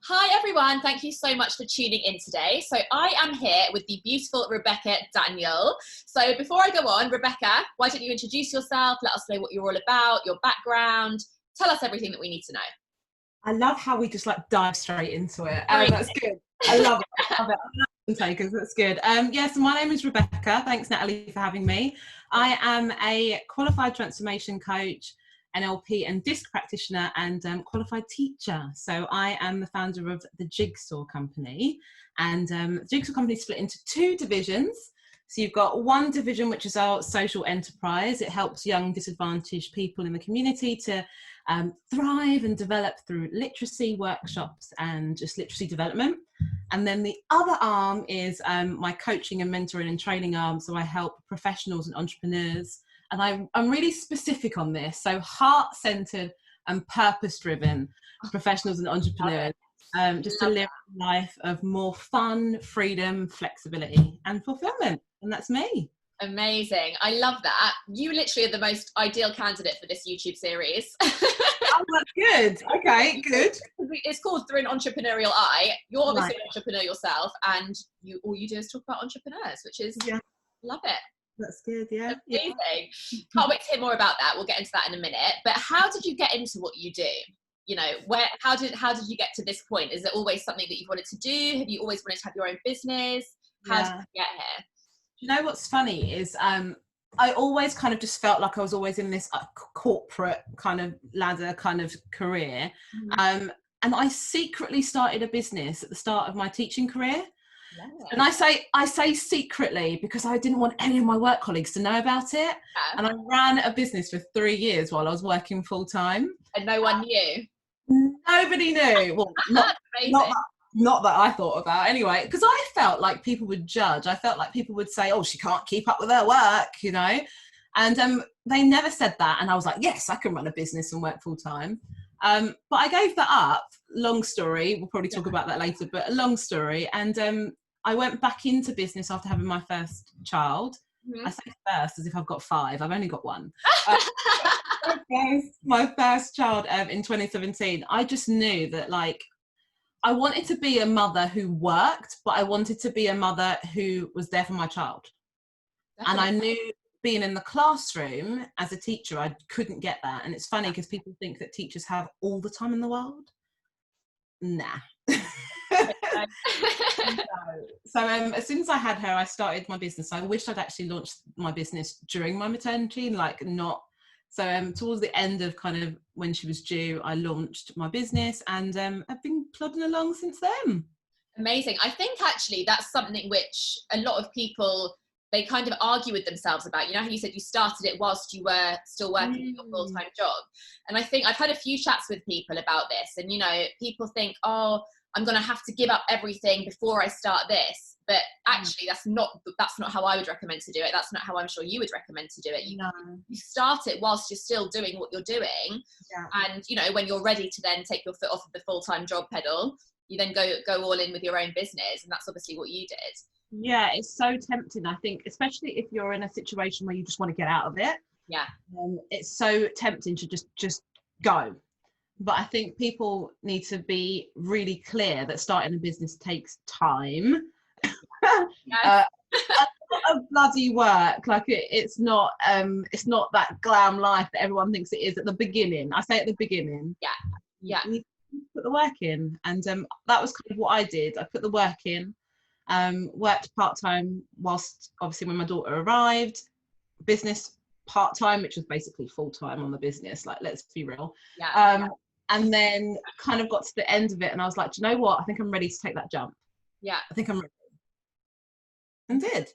Hi everyone, thank you so much for tuning in today. So I am here with the beautiful Rebecca Daniel. So before I go on, Rebecca, why don't you introduce yourself, let us know what you're all about, your background, tell us everything that we need to know. I love how we just like dive straight into it. Great. That's good. I love it. I love it. I love takers. That's good. So my name is Rebecca. Thanks, Natalie, for having me. I am a qualified transformation coach, NLP and DISC practitioner, and qualified teacher. So I am the founder of the Jigsaw Company, and the Jigsaw Company is split into two divisions. So you've got one division, which is our social enterprise. It helps young disadvantaged people in the community to thrive and develop through literacy workshops and just literacy development. And then the other arm is my coaching and mentoring and training arm. So I help professionals and entrepreneurs. And I'm really specific on this. So heart-centered and purpose-driven professionals and entrepreneurs, just to live a life of more fun, freedom, flexibility, and fulfillment. And that's me. Amazing. I love that. You literally are the most ideal candidate for this YouTube series. Oh, that's good. Okay, good. It's called Through an Entrepreneurial Eye. You're obviously an entrepreneur yourself, and all you do is talk about entrepreneurs, which is, love it. That's good, yeah. Amazing. Can't wait to hear more about that. We'll get into that in a minute. But how did you get into what you do? You know, how did you get to this point? Is it always something that you've wanted to do? Have you always wanted to have your own business? How did you get here? You know what's funny is I always kind of just felt like I was always in this corporate kind of ladder kind of career. And I secretly started a business at the start of my teaching career. Yeah. And I say secretly because I didn't want any of my work colleagues to know about it. Yeah. And I ran a business for 3 years while I was working full time. And no one knew? Nobody knew. Well, not that I thought about anyway, because I felt like people would judge. I felt like people would say, oh, she can't keep up with her work, you know. And they never said that. And I was like, yes, I can run a business and work full time. But I gave that up. Long story. We'll probably talk about that later, but a long story. And I went back into business after having my first child. I say first as if I've got 5. I've only got 1. My first child in 2017. I just knew that, like, I wanted to be a mother who worked, but I wanted to be a mother who was there for my child. Definitely. And I knew being in the classroom as a teacher, I couldn't get that. And it's funny because people think that teachers have all the time in the world. Nah. So as soon as I had her, I started my business. I wished I'd actually launched my business during my maternity, So towards the end of kind of when she was due, I launched my business, and I've been plodding along since then. Amazing. I think actually that's something which a lot of people, they kind of argue with themselves about. You know how you said you started it whilst you were still working your full-time job. And I think I've had a few chats with people about this, and, you know, people think, oh, I'm going to have to give up everything before I start this. But actually, that's not how I would recommend to do it. That's not how I'm sure you would recommend to do it. You start it whilst you're still doing what you're doing. Yeah. And, you know, when you're ready to then take your foot off of the full-time job pedal, you then go all in with your own business. And that's obviously what you did. Yeah, it's so tempting, I think, especially if you're in a situation where you just want to get out of it. Yeah. It's so tempting to just go. But I think people need to be really clear that starting a business takes time. A bloody work. Like it's not that glam life that everyone thinks it is at the beginning. I say at the beginning. Yeah. You need to put the work in, and that was kind of what I did. I put the work in, worked part-time whilst obviously when my daughter arrived, business part-time, which was basically full-time on the business, like, let's be real. And then kind of got to the end of it and I was like, do you know what, I think I'm ready to take that jump. I think I'm ready. And did.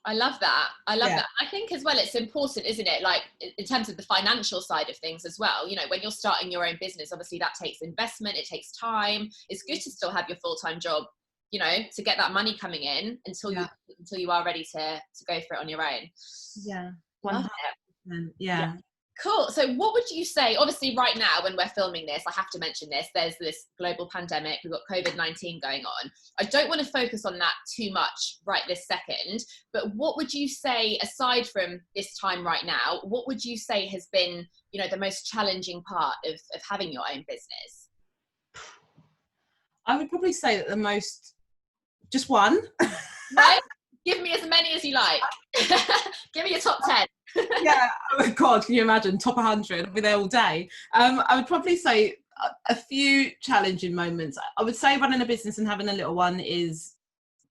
I love that. That. I think as well, it's important, isn't it? Like in terms of the financial side of things as well, you know, when you're starting your own business, obviously that takes investment, it takes time. It's good to still have your full-time job, you know, to get that money coming in until you are ready to go for it on your own. Yeah. 100%. Yeah. Cool. So what would you say, obviously right now when we're filming this, I have to mention this, there's this global pandemic, we've got COVID-19 going on. I don't want to focus on that too much right this second, but what would you say, aside from this time right now, what would you say has been, you know, the most challenging part of having your own business? I would probably say that just one. No, give me as many as you like. Give me your top 10. Yeah, oh God, can you imagine? Top 100, I'll be there all day. I would probably say a few challenging moments. I would say running a business and having a little one is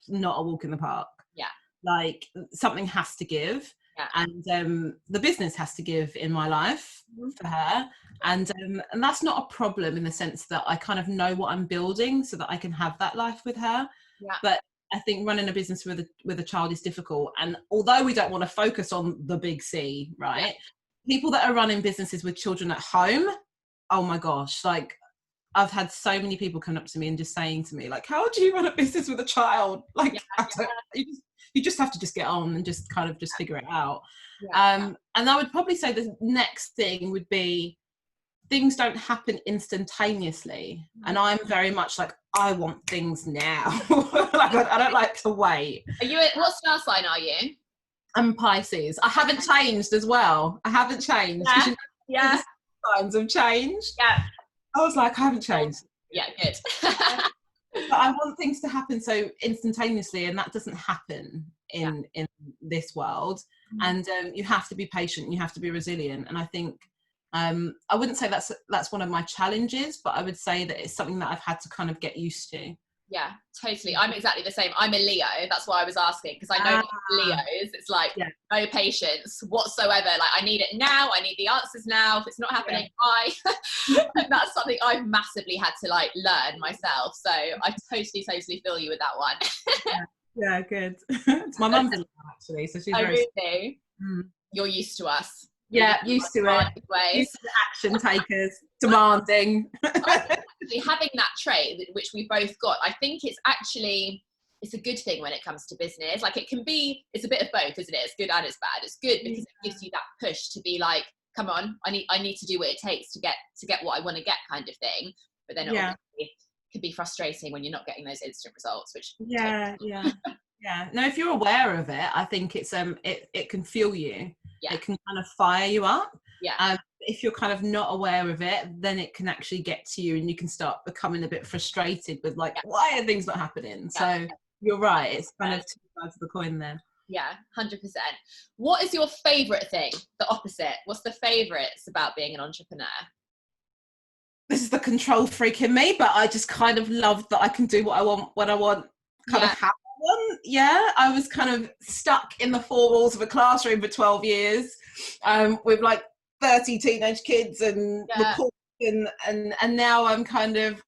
not a walk in the park. Yeah. Like, something has to give. Yeah. And the business has to give in my life for her. And that's not a problem in the sense that I kind of know what I'm building so that I can have that life with her. Yeah. But I think running a business with a child is difficult. And although we don't want to focus on the big C, right? Yeah. People that are running businesses with children at home, oh my gosh, like, I've had so many people come up to me and just saying to me, like, how do you run a business with a child? Like, you just have to just get on and just kind of just figure it out. Yeah. And I would probably say the next thing would be, things don't happen instantaneously. And I'm very much like, I want things now. Like, I don't like to wait. What star sign are you? I'm Pisces. I haven't changed as well. I haven't changed. Yeah. Signs have changed. Yeah. I was like, I haven't changed. Yeah, good. But I want things to happen so instantaneously, and that doesn't happen in this world. And you have to be patient, you have to be resilient. And I think I wouldn't say that's one of my challenges, but I would say that it's something that I've had to kind of get used to. Yeah, totally. I'm exactly the same. I'm a Leo. That's why I was asking, because I know Leos, it's like no patience whatsoever. Like, I need it now. I need the answers now. If it's not happening, why? And that's something I've massively had to like learn myself. So I totally feel you with that one. Yeah, good. It's my mum's a Leo, actually, so she's really? You're used to us. Yeah, used to it. Used to the action takers, demanding. Having that trait, which we both got, I think it's a good thing when it comes to business. Like, it's a bit of both, isn't it? It's good and it's bad. It's good because it gives you that push to be like, come on, I need to do what it takes to get what I want to get, kind of thing. But then obviously it can be frustrating when you're not getting those instant results, which yeah. No, if you're aware of it, I think it's it can fuel you. It can kind of fire you up. If you're kind of not aware of it, then it can actually get to you, and you can start becoming a bit frustrated with like, why are things not happening? So you're right, it's kind of two sides of the coin there. Yeah, 100%. What is your favorite thing? The opposite. What's the favorites about being an entrepreneur? This is the control freak in me, but I just kind of love that I can do what I want when I want, kind of how I want. Yeah, I was kind of stuck in the four walls of a classroom for 12 years with like 30 teenage kids and reporting, and now I'm kind of,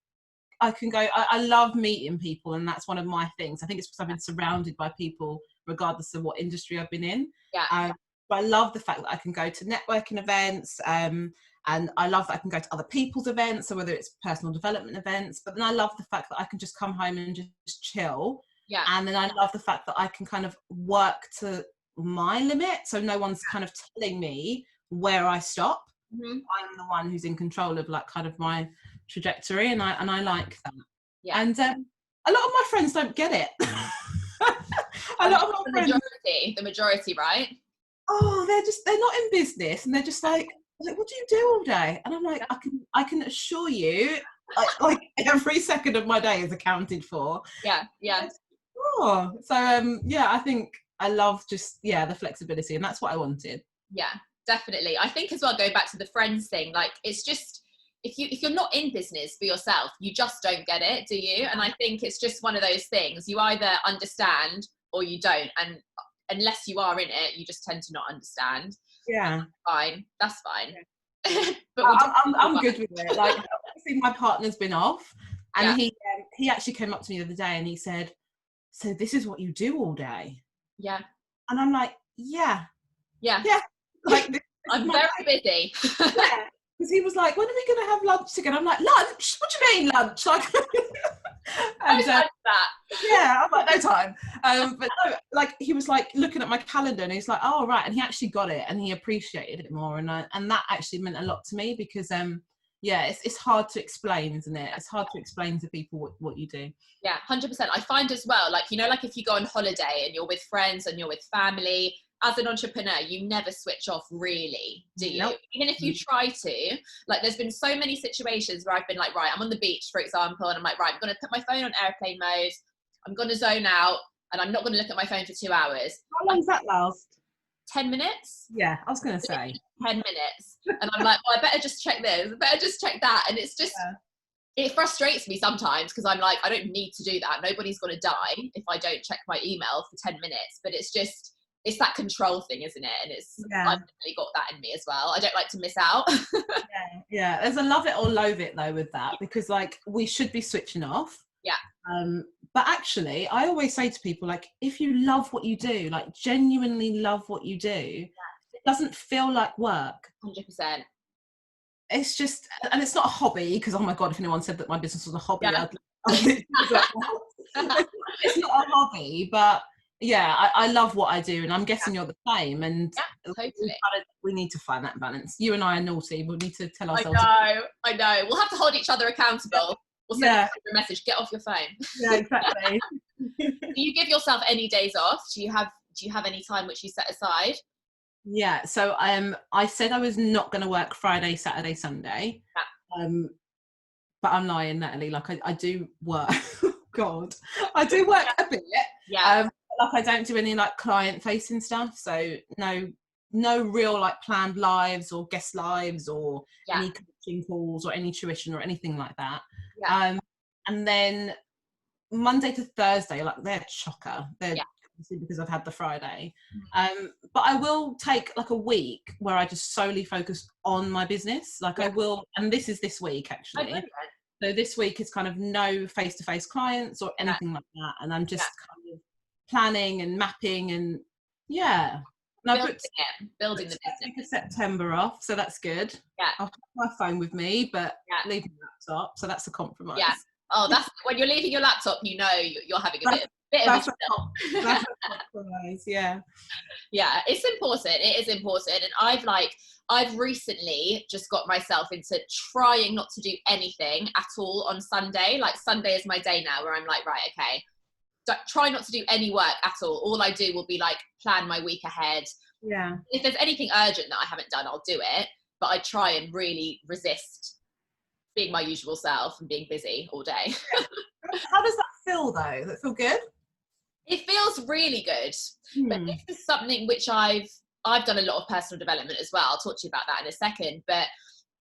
I can go, I love meeting people, and that's one of my things. I think it's because I've been surrounded by people regardless of what industry I've been in. But I love the fact that I can go to networking events, and I love that I can go to other people's events, so whether it's personal development events, but then I love the fact that I can just come home and just chill. And then I love the fact that I can kind of work to my limit, so no one's kind of telling me where I stop. I'm the one who's in control of like kind of my trajectory, and I like that. And a lot of my friends don't get it. A lot of my friends, the majority, right? Oh, they're not in business, and they're just like, what do you do all day? And I'm like, I can assure you, like every second of my day is accounted for. Oh, so I think I love just the flexibility, and that's what I wanted. Yeah, definitely. I think as well, going back to the friends thing, like, it's just, if you're not in business for yourself, you just don't get it, do you? And I think it's just one of those things, you either understand or you don't, and unless you are in it, you just tend to not understand. That's fine. But I'm good with it. Like, obviously my partner's been off, and he actually came up to me the other day and he said, so this is what you do all day? And I'm like, yeah. Like, I'm very busy. Because he was like, when are we going to have lunch together? I'm like, lunch? What do you mean lunch? Like, and, that. I'm like, no time. But no, like, he was like looking at my calendar, and he's like, oh right, and he actually got it, and he appreciated it more, and that actually meant a lot to me, because yeah, it's hard to explain, isn't it? It's hard to explain to people what you do. Yeah, 100%. I find as well, like, you know, like if you go on holiday and you're with friends and you're with family, as an entrepreneur, you never switch off really, do you? Nope. Even if you try to, like there's been so many situations where I've been like, right, I'm on the beach, for example, and I'm like, right, I'm going to put my phone on airplane mode. I'm going to zone out and I'm not going to look at my phone for 2 hours. How long does that last? 10 minutes. Yeah, I was going to say 10 minutes. And I'm like, well, I better just check this. I better just check that. And it's just, it frustrates me sometimes because I'm like, I don't need to do that. Nobody's going to die if I don't check my email for 10 minutes. But it's just, it's that control thing, isn't it? And it's, I've definitely got that in me as well. I don't like to miss out. Yeah. There's a love it or loathe it though with that, because like we should be switching off. Yeah. But actually, I always say to people, like, if you love what you do, like genuinely love what you do, it doesn't feel like work. 100%. It's just, and it's not a hobby, because oh my God, if anyone said that my business was a hobby, Yeah. it's not a hobby, but yeah, I love what I do, and I'm guessing you're the same. And totally. we need to find that balance. You and I are naughty. We need to tell ourselves. I know. We'll have to hold each other accountable. We'll send a message. Get off your phone. Yeah, exactly. Do you give yourself any days off? Do you have any time which you set aside? Yeah. So I said I was not going to work Friday, Saturday, Sunday. Yeah. But I'm lying, Natalie. Like I do work. God, I do work a bit. Yeah. Like I don't do any like client facing stuff. So no real like planned lives or guest lives or any coaching calls or any tuition or anything like that. Yeah. And then Monday to Thursday, like they're chocker. They're obviously because I've had the Friday. But I will take like a week where I just solely focus on my business. Like I will, and this is this week actually. So this week is kind of no face-to-face clients or anything like that. And I'm just kind of planning and mapping and building the business. September off, so that's good. Yeah, I'll have my phone with me, but leaving the laptop, so that's a compromise. Yeah. Oh, that's when you're leaving your laptop, you know you're having a bit of a chill. That's a compromise. Yeah. Yeah, it's important. It is important, and I've recently just got myself into trying not to do anything at all on Sunday. Like Sunday is my day now, where I'm like, right, okay. Try not to do any work at all. All I do will be like plan my week ahead. Yeah. If there's anything urgent that I haven't done, I'll do it. But I try and really resist being my usual self and being busy all day. How does that feel though? Does it feel good? It feels really good. But this is something which I've done a lot of personal development as well. I'll talk to you about that in a second. But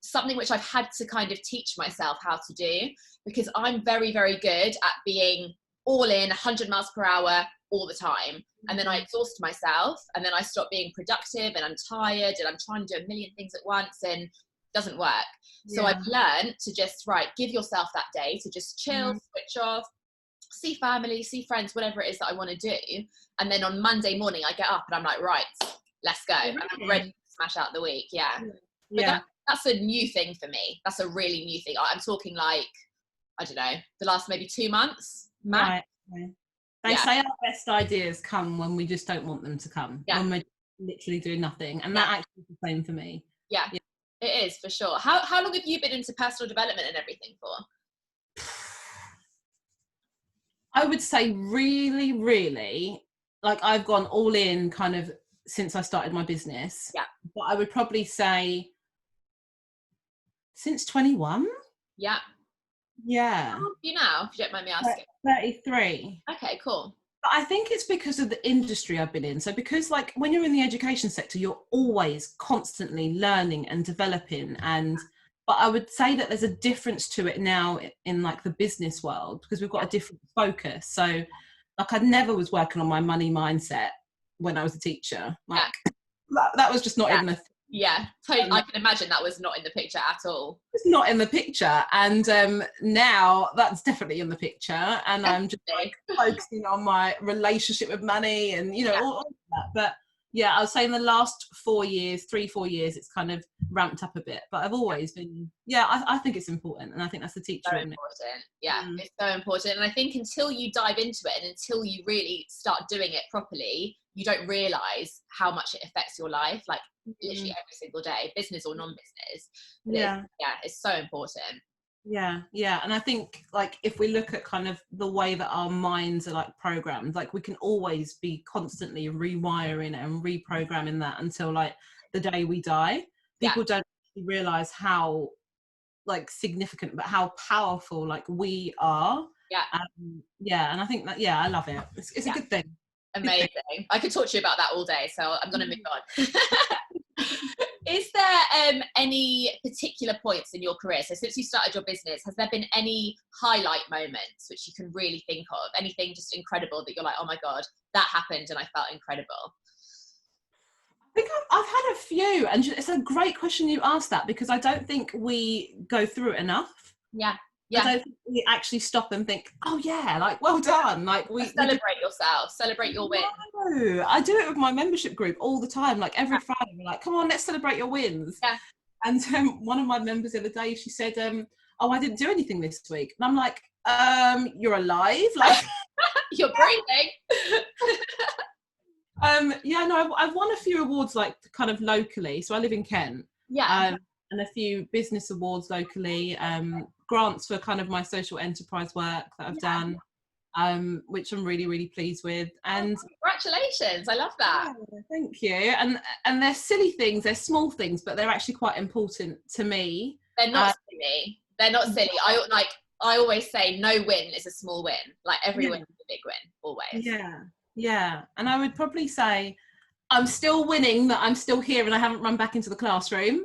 something which I've had to kind of teach myself how to do, because I'm very, very good at being all in 100 miles per hour all the time. And then I exhaust myself and then I stop being productive and I'm tired and I'm trying to do a million things at once and it doesn't work. So I've learned to just, give yourself that day to just chill, switch off, see family, see friends, whatever it is that I want to do. And then on Monday morning, I get up and I'm like, right, let's go. And I'm ready to smash out the week. Yeah. But that's a new thing for me. That's a really new thing. I'm talking like, I don't know, the last maybe 2 months. Right. They say our best ideas come when we just don't want them to come. Yeah. When we're literally doing nothing. And that actually is the same for me. Yeah. It is for sure. How long have you been into personal development and everything for? I would say really, really, like I've gone all in kind of since I started my business. Yeah. But I would probably say since 21. Yeah. Yeah. How old are you now, if you don't mind me asking? 33. Okay, cool. But I think it's because of the industry I've been in. So because like when you're in the education sector, you're always constantly learning and developing. But I would say that there's a difference to it now in like the business world because we've got a different focus. So like I never was working on my money mindset when I was a teacher. Like that was just not even a thing. Yeah, totally. I can imagine that was not in the picture at all. It's not in the picture, and now that's definitely in the picture, and I'm just like focusing on my relationship with money and all of that. But Yeah, I was saying the last 4 years, 3-4 years, it's kind of ramped up a bit. But I've always been, I think it's important, and I think that's the teacher So in it. important. Yeah, it's so important. And I think until you dive into it and until you really start doing it properly, you don't realize how much it affects your life, like literally every single day, business or non-business. But it's so important. Yeah. And I think, like, if we look at kind of the way that our minds are like programmed, like we can always be constantly rewiring and reprogramming that until like the day we die. People don't realize how like significant, but how powerful like we are. And I think that I love it. It's a good thing. Amazing. I could talk to you about that all day, so I'm going to move on. Is there any particular points in your career, so since you started your business, has there been any highlight moments which you can really think of? Anything just incredible that you're like, oh my God, that happened and I felt incredible? I think I've had a few, and it's a great question you asked that, because I don't think we go through it enough. I don't think we actually stop and think, oh yeah, like, well done. Like we celebrate yourself, celebrate your win. No, I do it with my membership group all the time. Like every Friday, we're like, come on, let's celebrate your wins. And one of my members the other day, she said, oh, I didn't do anything this week. And I'm like, you're alive? Like you're breathing. I've won a few awards like kind of locally. So I live in Kent. And a few business awards locally, grants for kind of my social enterprise work that I've done, which I'm really, really pleased with. And congratulations, I love that. Thank you. And they're silly things, they're small things, but they're actually quite important to me. They're not silly. They're not silly. I always say no win is a small win. Like every win is a big win, always. Yeah. And I would probably say I'm still winning, that I'm still here and I haven't run back into the classroom.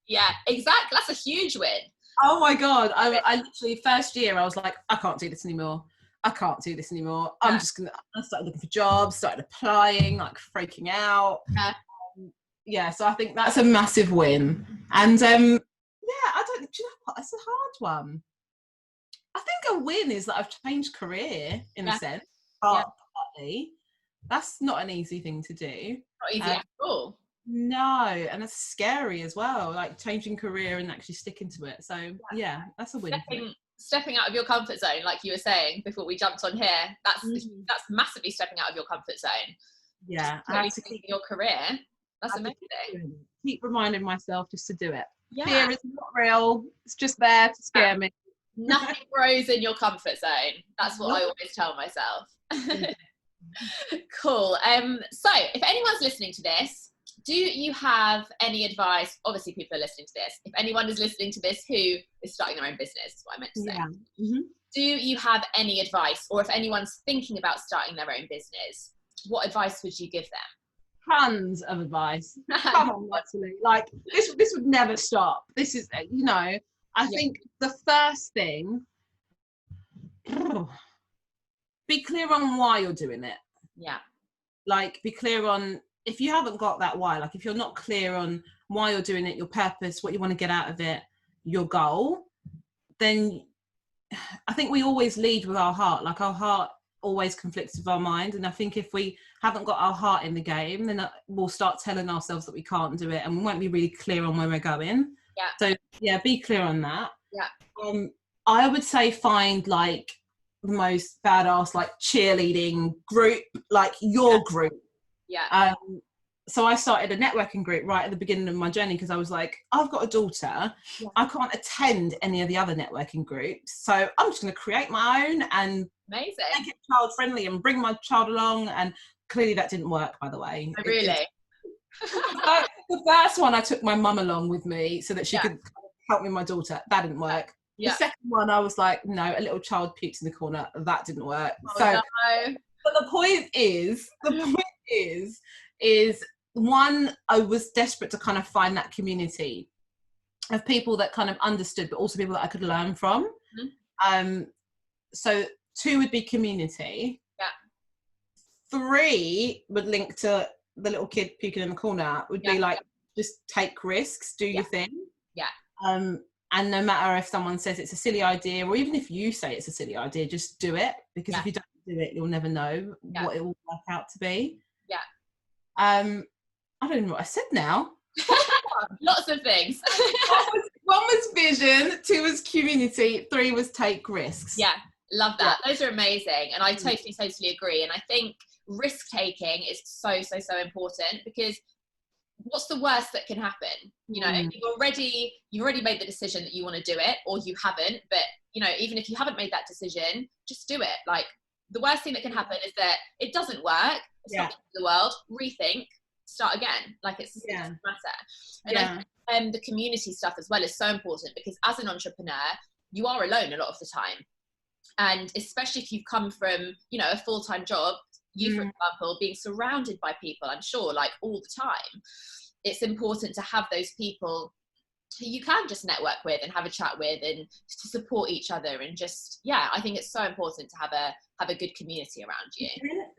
Yeah, exactly. That's a huge win. Oh my God. I literally, first year, I was like, I can't do this anymore. I started looking for jobs, started applying, like freaking out. So I think that's a massive win. And do you know what? It's a hard one. I think a win is that I've changed career in a sense, partly. That's not an easy thing to do. Not easy at all. No, and it's scary as well, like changing career and actually sticking to it. So that's a win. Stepping out of your comfort zone, like you were saying before we jumped on here, that's massively stepping out of your comfort zone. Yeah, I have to keep your career. That's amazing. Keep reminding myself just to do it. Fear is not real. It's just there to scare me. Nothing grows in your comfort zone. That's what I always tell myself. Cool. So if anyone's listening to this, do you have any advice? Obviously people are listening to this. If anyone is listening to this who is starting their own business, is what I meant to say. Do you have any advice, or if anyone's thinking about starting their own business, what advice would you give them? Tons of advice. Come on, Natalie. Like this would never stop. This is, I think the first thing, be clear on why you're doing it. Like be clear on, if you haven't got that why, like if you're not clear on why you're doing it, your purpose, what you want to get out of it, your goal, then I think we always lead with our heart. Like our heart always conflicts with our mind. And I think if we haven't got our heart in the game, then we'll start telling ourselves that we can't do it and we won't be really clear on where we're going. So be clear on that. I would say find like the most badass like cheerleading group, like your group. So I started a networking group right at the beginning of my journey because I was like, I've got a daughter, I can't attend any of the other networking groups, so I'm just going to create my own and make it child friendly and bring my child along. And clearly that didn't work, by the way. Really? The first one I took my mum along with me so that she could help me with my daughter. That didn't work. The second one I was like, no, a little child pukes in the corner. That didn't work. But the point is one, I was desperate to kind of find that community of people that kind of understood, but also people that I could learn from. So 2 would be community. 3 would link to the little kid puking in the corner, would be like, just take risks, do your thing. And no matter if someone says it's a silly idea, or even if you say it's a silly idea, just do it, because if you don't do it, you'll never know what it will work out to be. I don't know what I said now. Lots of things. One was vision, 2 was community, 3 was take risks. Yeah, love that. Yeah. Those are amazing. And I totally agree. And I think risk taking is so important, because what's the worst that can happen? You know, if you've already made the decision that you want to do it, or you haven't, but you know, even if you haven't made that decision, just do it. Like, the worst thing that can happen is that it doesn't work. It's not the world. Rethink, start again. Like, it doesn't matter. And I think the community stuff as well is so important, because as an entrepreneur, you are alone a lot of the time. And especially if you've come from, you know, a full-time job, you, for example, being surrounded by people, I'm sure, like, all the time, it's important to have those people who you can just network with and have a chat with, and to support each other. And just, I think it's so important to have a good community around you.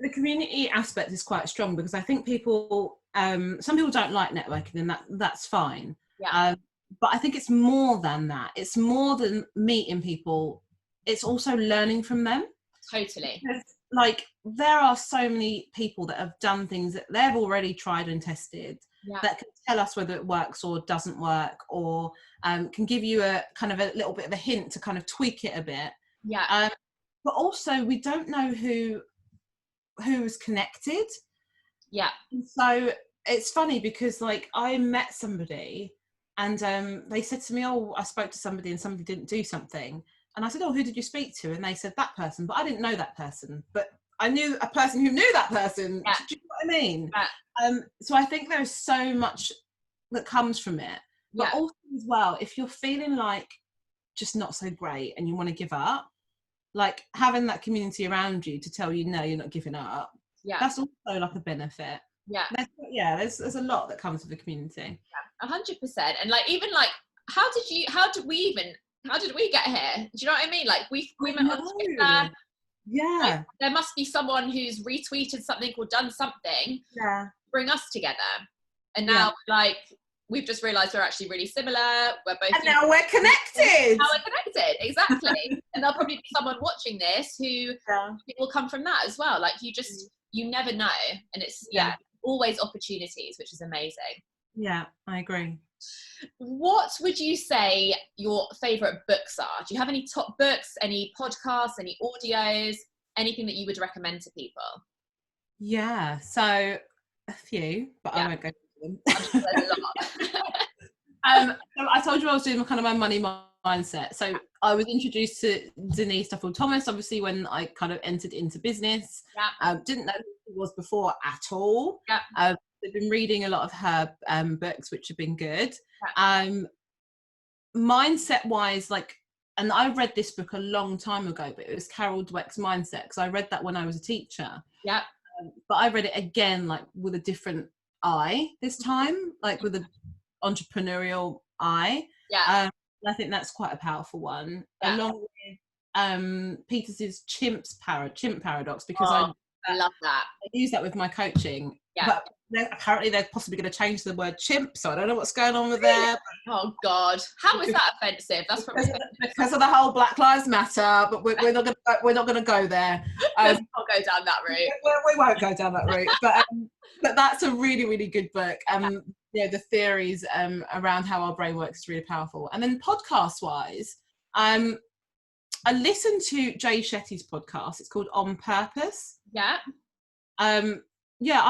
The community aspect is quite strong, because I think people, some people don't like networking, and that's fine. But I think it's more than that. It's more than meeting people. It's also learning from them. Totally. Because, like, there are so many people that have done things that they've already tried and tested, that can tell us whether it works or doesn't work, or can give you a kind of a little bit of a hint to kind of tweak it a bit. But also, we don't know who's connected. And so it's funny, because like, I met somebody, and they said to me, oh, I spoke to somebody and somebody didn't do something. And I said, oh, who did you speak to? And they said, that person. But I didn't know that person. But I knew a person who knew that person. Do you know what I mean? So I think there's so much that comes from it. But also as well, if you're feeling like just not so great and you want to give up, like, having that community around you to tell you, no, you're not giving up. That's also like a benefit. There's a lot that comes with the community. 100%. And like, even like, how did we get here? Do you know what I mean? Like, we met on Twitter. Like, there must be someone who's retweeted something or done something to bring us together. And now, like, we've just realised we're actually really similar. We're both. And now we're connected. Now we're connected, exactly. And there'll probably be someone watching this who will come from that as well. Like, you never know. And it's, always opportunities, which is amazing. Yeah, I agree. What would you say your favourite books are? Do you have any top books, any podcasts, any audios, anything that you would recommend to people? Yeah, so a few, but I won't go into them. I'm sure there's a lot. So I told you I was doing my money mindset. So I was introduced to Denise Duffield-Thomas, obviously, when I kind of entered into business. Didn't know who she was before at all. I've been reading a lot of her books, which have been good. Mindset wise, like, and I read this book a long time ago, but it was Carol Dweck's Mindset, because I read that when I was a teacher. But I read it again, like, with a different eye this time, like with an entrepreneurial eye. I think that's quite a powerful one, along with Peters's chimp paradox, because I love that. I use that with my coaching. But apparently they're possibly going to change the word chimp, so I don't know what's going on with there. Oh God, how is that offensive? That's probably because of the whole Black Lives Matter, but we're not going to go there. I'll go down that route. We won't go down that route, but that's a really, really good book. The theories around how our brain works is really powerful. And then podcast wise, I listened to Jay Shetty's podcast. It's called On Purpose. I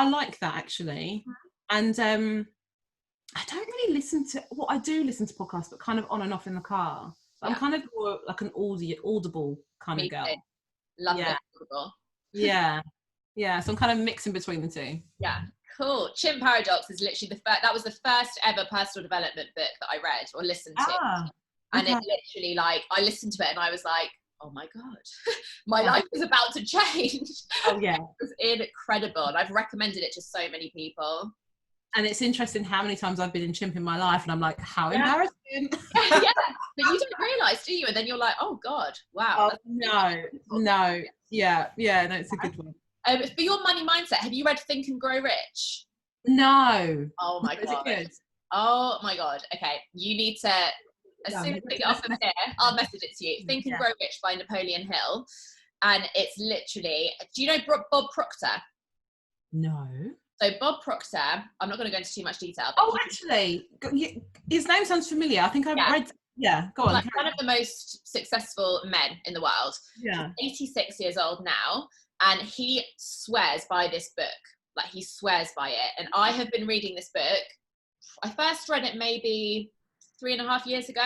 like that, actually. And I don't really listen to, well, I do listen to podcasts, but kind of on and off in the car. But I'm kind of more like an audible kind of girl. Love it. So I'm kind of mixing between the two. Cool. Chimp Paradox is literally that was the first ever personal development book that I read or listened to. And it literally, like, I listened to it and I was like, oh my God, my life is about to change. It was incredible. And I've recommended it to so many people. And it's interesting how many times I've been in chimp in my life and I'm like, how embarrassing. But you don't realise, do you? And then you're like, oh God, wow. No, it's a good one. For your money mindset, have you read Think and Grow Rich? No. Oh my God. Is it good? Oh my God. Okay. You need to, as soon as we get off of here, I'll message it to you. Think and Grow Rich by Napoleon Hill. And it's literally, do you know Bob Proctor? No. So Bob Proctor, I'm not going to go into too much detail. But Actually, his name sounds familiar. I think I've read. Yeah, go on. Like one of the most successful men in the world. Yeah. He's 86 years old now, and he swears by this book. Like, he swears by it. And I have been reading this book. I first read it maybe 3.5 years ago.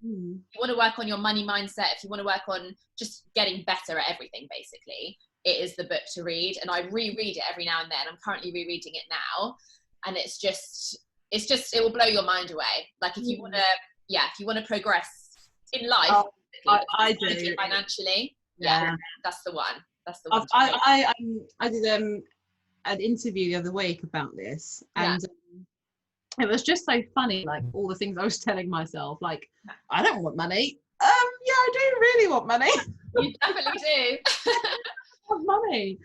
If you want to work on your money mindset, if you want to work on just getting better at everything, basically, it is the book to read. And I reread it every now and then. I'm currently rereading it now, and it will blow your mind away. Like, if you want to, if you want to progress in life, I do financially. Yeah, that's the one. That's the one. I did an interview the other week about this, and it was just so funny, like all the things I was telling myself, like, I don't want money. Yeah, I do really want money. You definitely do. I want money.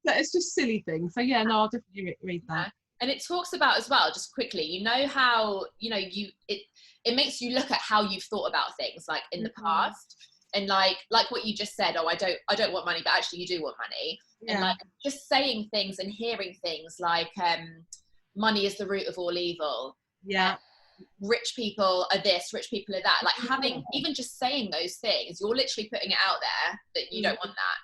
But it's just silly things. So yeah, no, I'll definitely read that. And it talks about as well, just quickly, you know how, you know, it makes you look at how you've thought about things, like in the past, and like what you just said, oh, I don't want money, but actually you do want money. And like just saying things and hearing things like money is the root of all evil. Rich people are this, rich people are that. Like, having, even just saying those things, you're literally putting it out there that you don't want that.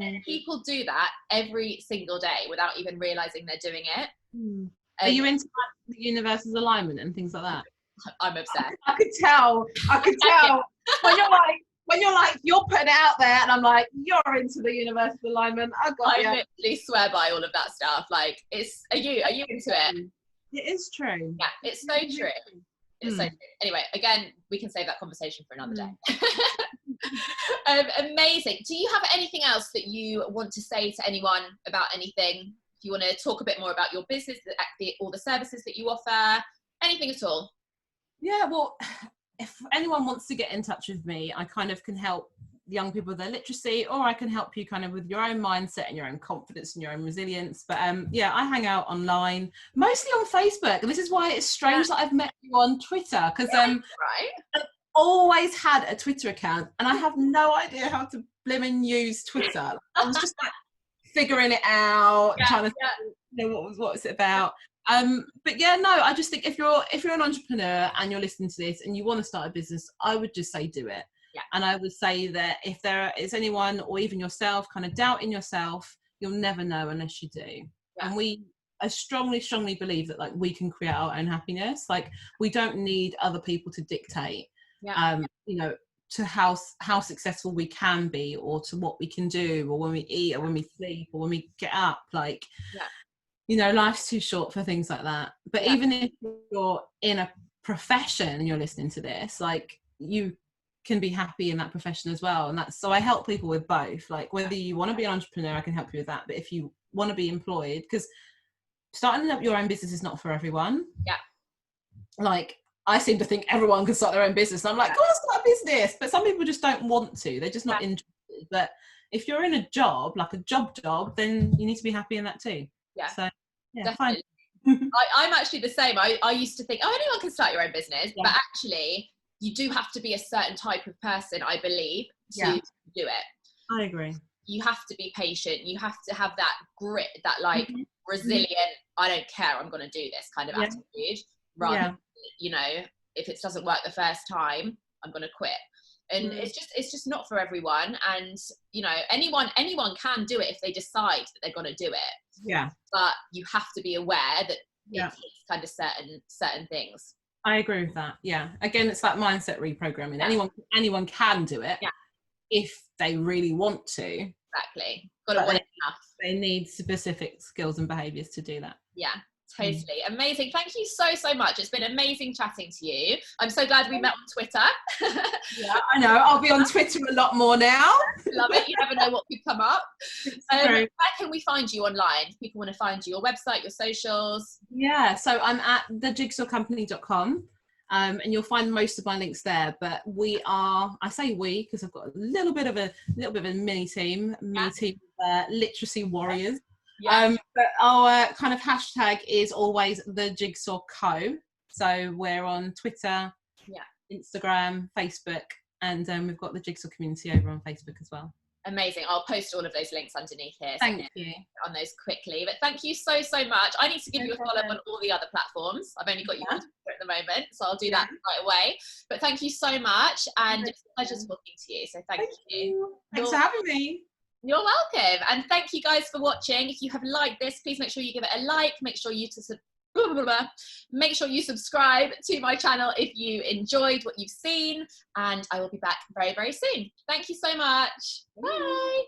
And people do that every single day without even realizing they're doing it. Are you into like, the universe's alignment and things like that? I'm obsessed. I could tell when you're like you're putting it out there, and I'm like, you're into the universe's alignment. I literally swear by all of that stuff. Like, are you into it? It is true. Yeah, it's so true. It's so true. Anyway, again, we can save that conversation for another day. Amazing. Do you have anything else that you want to say to anyone about anything? If you want to talk a bit more about your business, all the services that you offer, anything at all? Yeah, well, if anyone wants to get in touch with me, I kind of can help young people with their literacy, or I can help you kind of with your own mindset and your own confidence and your own resilience. But yeah, I hang out online, mostly on Facebook, and this is why it's strange that I've met you on Twitter, because I've always had a Twitter account and I have no idea how to blimmin' use Twitter. I was just like figuring it out, trying to know what was it about. But yeah, no, I just think if you're an entrepreneur and you're listening to this and you want to start a business, I would just say do it. And I would say that if there is anyone, or even yourself, kind of doubting yourself, you'll never know unless you do. And I strongly believe that, like, we can create our own happiness. Like, we don't need other people to dictate, you know, to how successful we can be, or to what we can do, or when we eat, or when we sleep, or when we get up. Like, you know, life's too short for things like that. But even if you're in a profession and you're listening to this, like, you can be happy in that profession as well. And that's, so I help people with both. Like, whether you want to be an entrepreneur, I can help you with that. But if you want to be employed, because starting up your own business is not for everyone. Like, I seem to think everyone can start their own business. And I'm like, go on, start a business. But some people just don't want to. They're just not interested. But if you're in a job, like a job, then you need to be happy in that too. So yeah, fine. I'm actually the same. I used to think, oh, anyone can start your own business, but actually you do have to be a certain type of person, I believe, to do it. I agree. You have to be patient. You have to have that grit, that like resilient, I don't care, I'm going to do this kind of attitude, rather than, you know, if it doesn't work the first time, I'm going to quit. And it's just not for everyone. And, you know, anyone can do it if they decide that they're going to do it. But you have to be aware that it takes kind of certain things. I agree with that. Again, it's that mindset reprogramming. Anyone can do it if they really want to. Exactly. Got to want it enough. They need specific skills and behaviours to do that. Totally. Amazing. Thank you so much. It's been amazing chatting to you. I'm so glad we met on Twitter. I know. I'll be on Twitter a lot more now. Love it. You never know what could come up. Where can we find you online? If people want to find you, your website, your socials. So I'm at thejigsawcompany.com. And you'll find most of my links there. But we are, I say we because I've got a little bit of a mini team of literacy warriors. But our kind of hashtag is always the Jigsaw Co. So we're on Twitter, Instagram, Facebook, and we've got the Jigsaw community over on Facebook as well. Amazing. I'll post all of those links underneath here. So Thank you. on those quickly. But thank you so much. I need to give you a follow on all the other platforms. I've only got you on Twitter at the moment, so I'll do that right away. But thank you so much, and it's a pleasure talking to you. So thank you. Thanks for having me. You're welcome. And thank you guys for watching. If you have liked this, please make sure you give it a like. Make sure you make sure you subscribe to my channel if you enjoyed what you've seen, and I will be back very, very soon. Thank you so much. Bye.